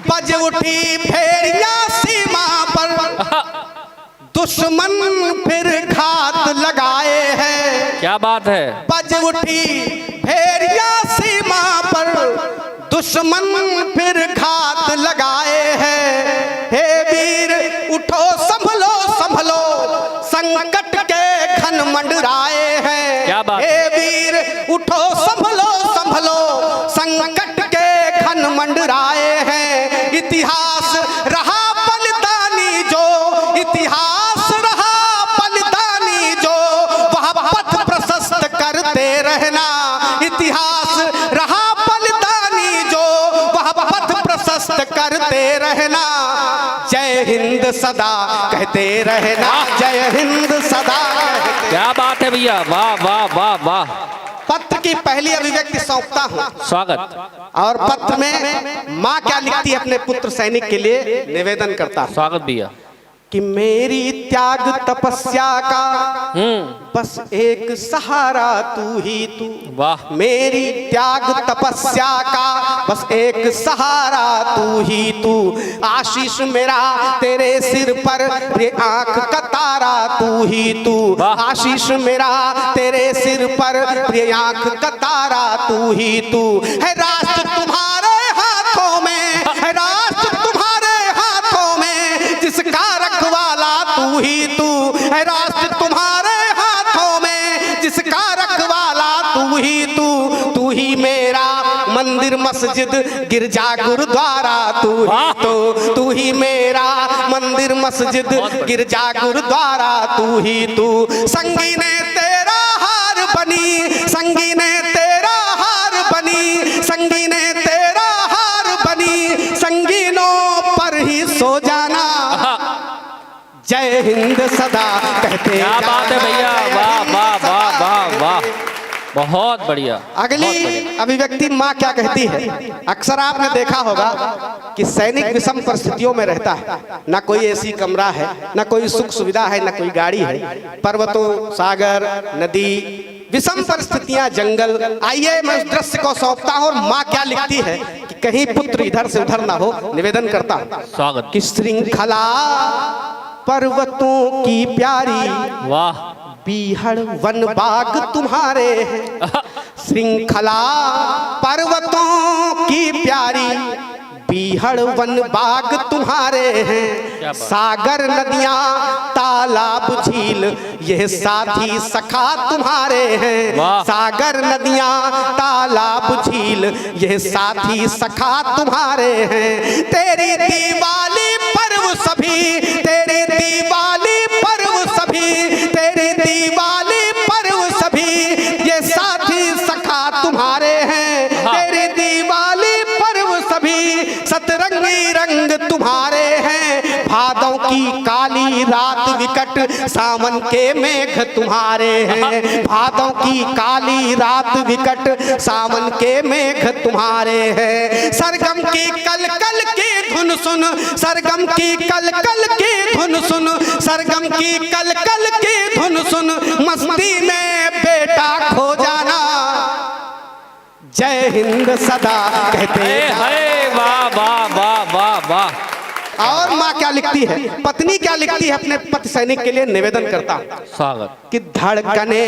बज उठी भेड़िया सीमा पर, दुश्मन फिर घात लगाए हैं। क्या बात है। बज उठी भेड़िया सीमा पर, दुश्मन फिर घात लगाए हैं। हे वीर उठो संभलो संभलो, संकट के घन मंडराए हैं। क्या बात। हे वीर उठो संभलो संभलो, संकट के घन मंडराए हैं। इतिहास रहा बलिदानी जो, इतिहास रहा बलिदानी जो, वह पथ प्रशस्त करते रहना। इतिहास रहा बलिदानी जो, वह पथ प्रशस्त करते रहना। जय हिंद सदा कहते रहना, जय हिंद सदा कहते। क्या बात है भैया, वाह वाह वाह वाह। पत्र की पहली अभिव्यक्ति सौंपता हूँ। स्वागत। और पत्र में माँ क्या लिखती है अपने पुत्र सैनिक के लिए, निवेदन करता हूँ। स्वागत भैया। कि मेरी त्याग तपस्या का बस एक सहारा तू ही तू। वाह। मेरी त्याग तपस्या का बस एक सहारा तू ही तू। आशीष मेरा तेरे सिर पर, ये आंख का तारा तू ही तू। आशीष मेरा तेरे सिर पर, ये आंख का तारा तू ही तू। है राष्ट्र तुम्हारे हाथों में, है राष्ट्र तुम्हारे हाथों में, जिसका रखवाला तू ही तू। है राष्ट्र तुम्हारे हाथों में, जिसका रखवाला तू ही तू। तू ही मेरा मंदिर मस्जिद गिरजा गुरुद्वारा तू ही तो। तू ही मेरा मंदिर मस्जिद गिरजा गुरुद्वारा तू ही तू। संगी ने तेरा हार बनी, संगी ने तेरा हार बनी, संगी ने तेरा हार बनी, संगीनों पर ही सो जाना। जय हिंद सदा कहते। क्या बात है भैया, वाह वाह वाह वाह वाह, बहुत बढ़िया। अगली अभिव्यक्ति माँ क्या कहती है। अक्सर आपने देखा होगा कि सैनिक विषम परिस्थितियों में रहता है। ना कोई एसी कमरा है, ना कोई सुख सुविधा है, ना कोई गाड़ी है। पर्वतों, सागर, नदी, विषम परिस्थितियां, जंगल। आइए मैं उस दृश्य को सौंपता हूँ और माँ क्या लिखती है कि कहीं पुत्र इधर से उधर ना हो। निवेदन करता हूँ। स्वागत। कि श्रृंखला पर्वतों की प्यारी, वाह। बीहड़ वन बाग तुम्हारे हैं। श्रृंखला पर्वतों की प्यारी, बीहड़ वन बाग तुम्हारे हैं। सागर नदियां तालाब झील, यह साथी सखा तुम्हारे हैं। सागर नदियां तालाब झील, यह साथी सखा तुम्हारे हैं। तेरी दिवाली पर्व सभी, तेरी दिवाली पर्व सभी, तेरी दिवाली पर्व सभी, ये साथी सखा तुम्हारे हैं। तेरी दिवाली पर्व सभी, सतरंगी रंग तुम्हारे हैं। भादों की काली रात विकट, सावन के मेघ तुम्हारे हैं। भादों की काली रात विकट, सावन के मेघ तुम्हारे हैं। सरगम की कल कल की धुन सुन, सरगम की कल कल की धुन सुन, सरगम की कल कल की धुन सुन, मस्ती में बेटा खो जाना। जय हिंद सदा कहते। वाह वाह वाह वाह वाह। और माँ क्या लिखती है, पत्नी क्या लिखती है अपने पति सैनिक के लिए, निवेदन करता हूँ। स्वागत। कि धड़कने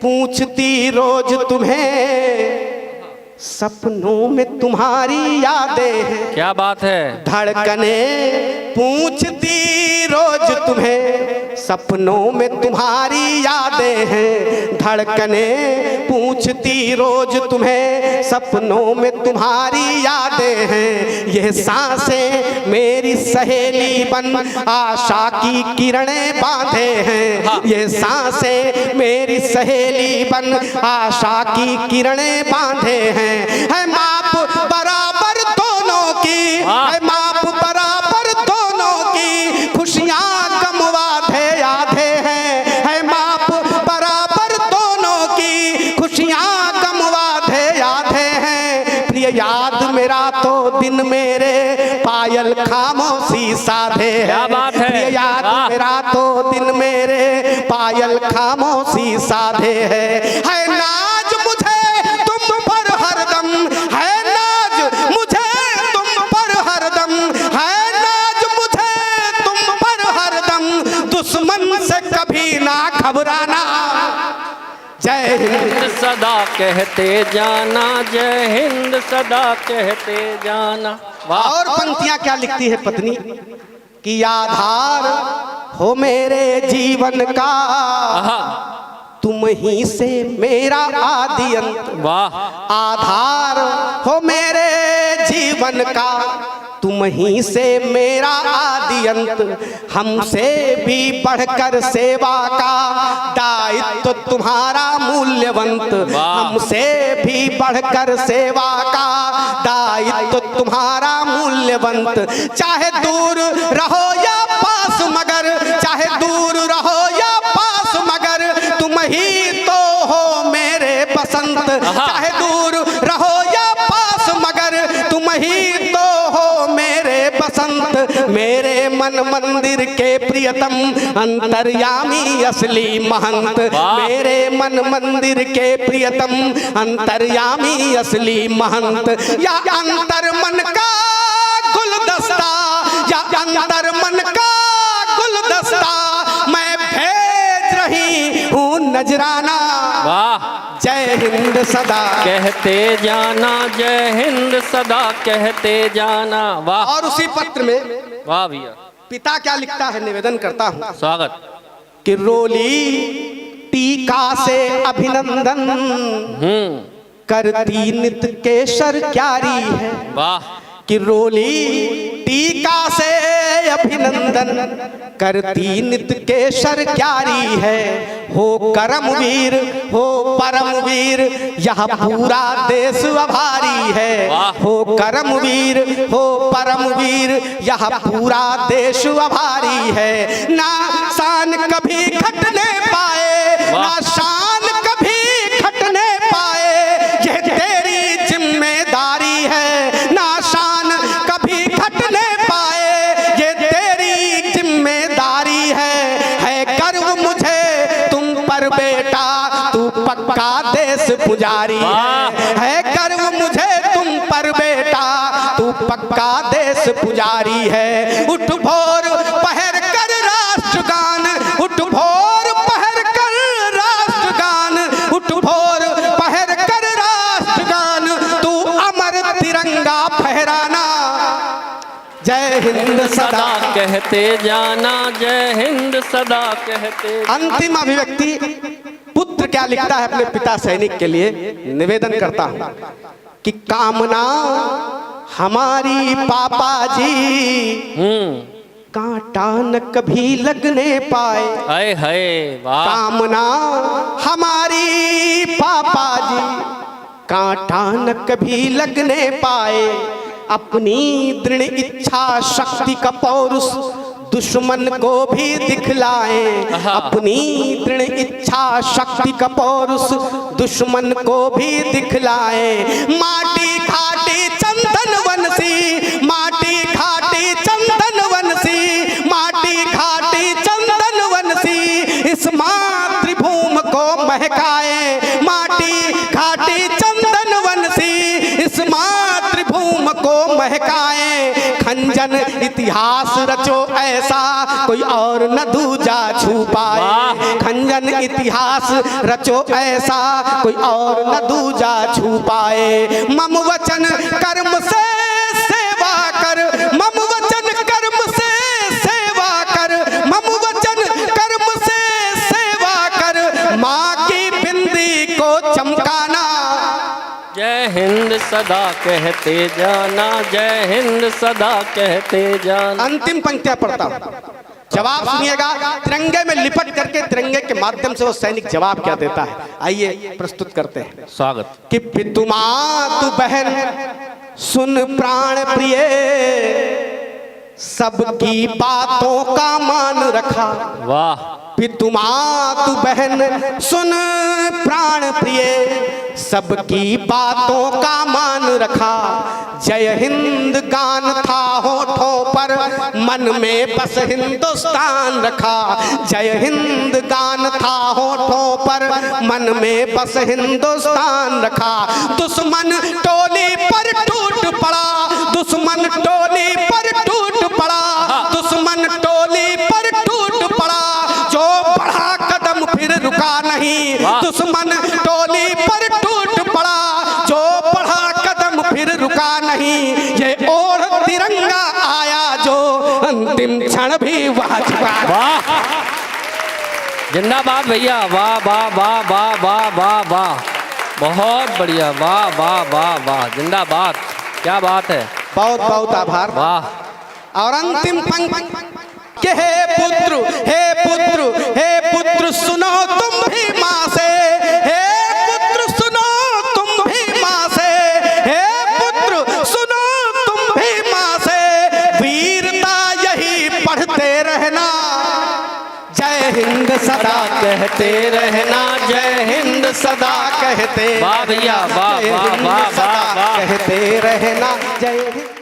पूछती रोज तुम्हें, सपनों में तुम्हारी यादें हैं। क्या बात है। धड़कने पूछती रोज तुम्हें, सपनों में तुम्हारी यादें हैं। धड़कने पूछती रोज तुम्हें, सपनों में तुम्हारी यादें हैं। यह सांसें मेरी सहेली बन, आशा की किरणें बांधे हैं। यह सांसें मेरी सहेली बन, आशा की किरणें बांधे हैं। है माप बराबर दोनों की, है माप बराबर दोनों की, खुशियां गमवाधे आधे हैं। है माप बराबर दोनों की, खुशियां गमवाधे आधे हैं। प्रिय याद मेरा तो दिन मेरे, पायल खामोशी साधे है। क्या बात है। प्रिय याद मेरा तो दिन मेरे, पायल खामोशी साधे है नाज मुझे तुम पर हरदम, है नाज मुझे तुम पर दम, है नाज मुझे तुम पर हरदम, दुश्मन से कभी ना घबराना। जय हिंद सदा कहते जाना, जय हिंद सदा कहते जाना। वाह। और पंक्तियां क्या लिखती है पत्नी कि आधार हो मेरे जीवन का, आहा। तुम ही से मेरा आदि अंत। वाह। आधार हो मेरे जीवन का, तुम ही से मेरा आदि अंत, हमसे भी बढ़कर सेवा का दायित्व तुम्हारा मूल्यवंत। हमसे भी बढ़कर सेवा का दायित्व तुम्हारा मूल्यवंत। चाहे दूर रहो या पास मगर, चाहे दूर रहो या पास मगर, तुम ही तो हो मेरे बसंत। चाहे दूर रहो या पास मगर, तुम ही तो हो मेरे बसंत। मेरे मन मंदिर के प्रियतम, अंतर्यामी असली महंत। मेरे मन मंदिर के प्रियतम, अंतर्यामी असली महंत। या अंतर मन का गुलदस्ता, या अंतर मन का गुलदस्ता, मैं भेज रही हूँ नजराना। वाह। जय हिंद सदा कहते जाना, जय हिंद सदा कहते जाना। वाह। और उसी पत्र में वाह भैया। पिता क्या लिखता है, निवेदन करता हूँ स्वागत। कि रोली टीका से अभिनंदन, करती नित केसर क्यारी है। वाह। कि रोली टीका से अभिनंदन, करती नित केसर क्यारी है। हो करमवीर हो परमवीर, यह पूरा देश आभारी है। हो करमवीर हो परमवीर, यह पूरा देश आभारी है। ना शान कभी घटने पाए, ना शान कभी घटने पाए, यह तेरी जिम्मेदारी है। ना शान कभी घटने पाए, ये तेरी जिम्मेदारी है गर्व मुझे तुम पर बेटा, तू पक्का देश पुजारी है गर्व मुझे तुम पर बेटा, तू पक्का देश पुजारी है। उठ भोर पहर कर राष्ट्रगान, उठ भोर पहर कर राष्ट्रगान, उठ भोर पहर कर राष्ट्रगान, तू अमर तिरंगा फहराना। जय हिंद सदा कहते जाना, जय हिंद सदा कहते। अंतिम अभिव्यक्ति पुत्र क्या लिखता है अपने पिता सैनिक के लिए, निवेदन करता हूं कि कामना हमारी पापा जी, कांटा न कभी लगने पाए। हाय हाय। वाह। कामना हमारी पापा जी, कांटा न कभी लगने पाए। अपनी दृढ़ इच्छा शक्ति का पौरुष दुश्मन को भी दिखलाए। अपनी दृढ़ इच्छा शक्ति का पौरुष दुश्मन को भी दिखलाए। माटी घाटी चंदन वनसी, माटी घाटी चंदन वनसी, माटी घाटी चंदन वनसी, इस मातृभूमि को महकाए। माटी घाटी चंदन वनसी, इस मातृभूमि को महकाए। खंजन इतिहास रचो ऐसा, कोई और न दूजा छू पाए। खंजन इतिहास रचो ऐसा, कोई और न दूजा छू पाए। मम वचन कर्म से सेवा कर, मम वचन कर्म से सेवा कर, मम वचन कर्म से सेवा कर, माँ की बिंदी को चमकाना। जय हिंद सदा कहते जाना, जय हिंद सदा कहते जाना। अंतिम पंक्तियां पढ़ता हूं, जवाब सुनिएगा। तिरंगे में लिपट करके तिरंगे के माध्यम से वो सैनिक जवाब क्या देता है, आइए प्रस्तुत करते हैं। स्वागत। कि पितु मातु बहन सुन प्राण प्रिय, सबकी बातों का मान रखा। वाह। पितु मातु बहन सुन प्राण प्रिय, सबकी बातों का मान रखा। जय हिंद गान था होठों पर, मन में बस हिंदुस्तान रखा। जय हिंद गान था होठों पर, मन में बस हिंदुस्तान रखा। दुश्मन टोली पर टूट पड़ा, दुश्मन टोली पर टूट पड़ा, दुश्मन टोली पर टूट पड़ा। जो बढ़ा कदम फिर रुका नहीं, दुश्मन टोली पर टूट पड़ा। जो बढ़ा कदम फिर रुका नहीं, ये ओढ़ तिरंगा आया जो अंतिम क्षण भी वाजवा। वाह, जिंदाबाद भैया, वाह वाह वाह वाह वाह वाह वाह, बहुत बढ़िया, वाह वाह वाह वाह, जिंदाबाद, क्या बात है, बहुत बहुत आभार। वाह। और अंतिम पंक्ति के हे पुत्र, हे पुत्र, हे पुत्र सुनो तुम भी माँ से, हे पुत्र सुनो तुम भी माँ से, हे पुत्र सुनो तुम भी माँ से। वीरता यही पढ़ते रहना, जय हिंद सदा कहते रहना, जय हिंद सदा कहते, वाह भैया, वाह वाह वाह वाह वाह, कहते रहना, जय हिंद।